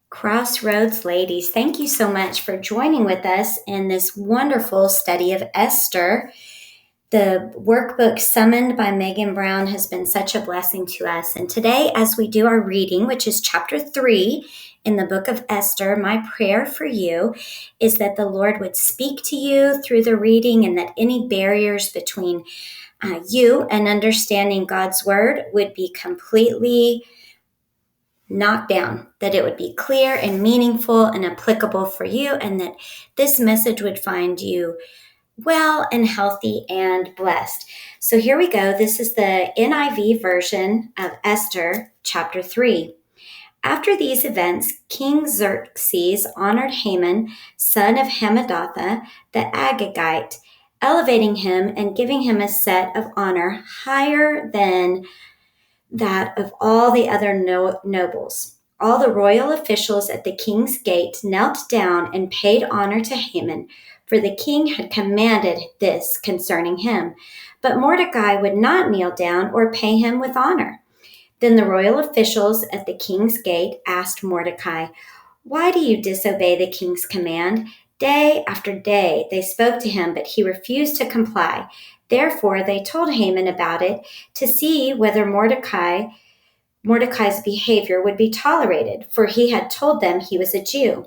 Crossroads ladies, thank you so much for joining with us in this wonderful study of Esther. The workbook summoned by Megan Brown has been such a blessing to us. And today, as we do our reading, which is chapter 3 in the book of Esther, my prayer for you is that the Lord would speak to you through the reading and that any barriers between you and understanding God's word would be completely knocked down, that it would be clear and meaningful and applicable for you, and that this message would find you well and healthy and blessed. So here we go. This is the NIV version of Esther chapter 3. After these events, King Xerxes honored Haman, son of Hammedatha, the Agagite, elevating him and giving him a set of honor higher than that of all the other nobles. All the royal officials at the king's gate knelt down and paid honor to Haman, for the king had commanded this concerning him. But Mordecai would not kneel down or pay him with honor. Then the royal officials at the king's gate asked Mordecai, "Why do you disobey the king's command?" Day after day they spoke to him, but he refused to comply. Therefore they told Haman about it to see whether Mordecai's behavior would be tolerated, for he had told them he was a Jew.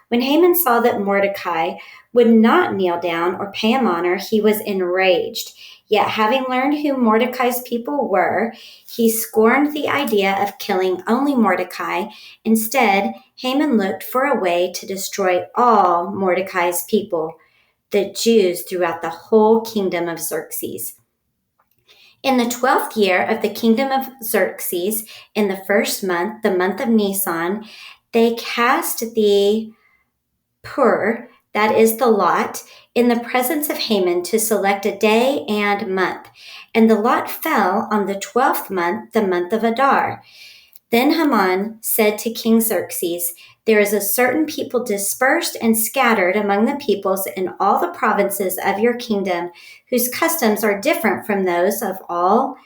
When Haman saw that Mordecai would not kneel down or pay him honor, he was enraged. Yet having learned who Mordecai's people were, he scorned the idea of killing only Mordecai. Instead, Haman looked for a way to destroy all Mordecai's people, the Jews throughout the whole kingdom of Xerxes. In the 12th year of the kingdom of Xerxes, in the first month, the month of Nisan, they cast the pur, that is the lot, in the presence of Haman to select a day and month. And the lot fell on the 12th month, the month of Adar. Then Haman said to King Xerxes, "There is a certain people dispersed and scattered among the peoples in all the provinces of your kingdom, whose customs are different from those of all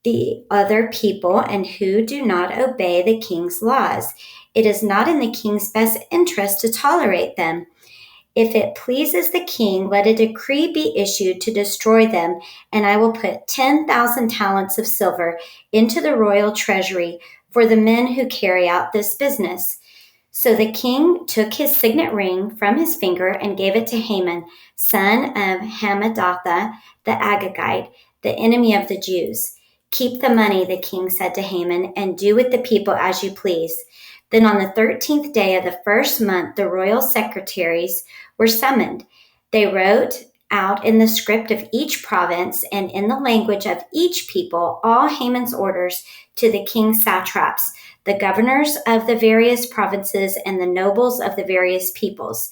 the other people, and who do not obey the king's laws. It is not in the king's best interest to tolerate them. If it pleases the king, let a decree be issued to destroy them, and I will put 10,000 talents of silver into the royal treasury for the men who carry out this business." So the king took his signet ring from his finger and gave it to Haman, son of Hammedatha, the Agagite, the enemy of the Jews. "Keep the money," the king said to Haman, "and do with the people as you please." Then on the 13th day of the first month, the royal secretaries were summoned. They wrote out in the script of each province and in the language of each people all Haman's orders to the king's satraps, the governors of the various provinces, and the nobles of the various peoples.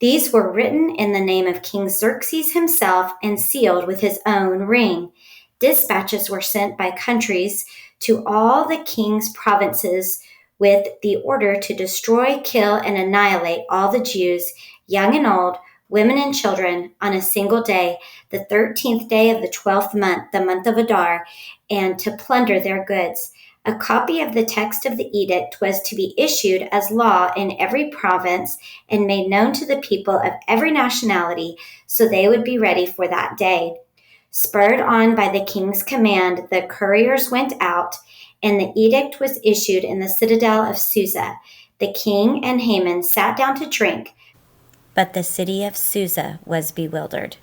These were written in the name of King Xerxes himself and sealed with his own ring. Dispatches were sent by countries to all the king's provinces with the order to destroy, kill, and annihilate all the Jews, young and old, women and children, on a single day, the 13th day of the 12th month, the month of Adar, and to plunder their goods. A copy of the text of the edict was to be issued as law in every province and made known to the people of every nationality, so they would be ready for that day. Spurred on by the king's command, the couriers went out, and the edict was issued in the citadel of Susa. The king and Haman sat down to drink, but the city of Susa was bewildered.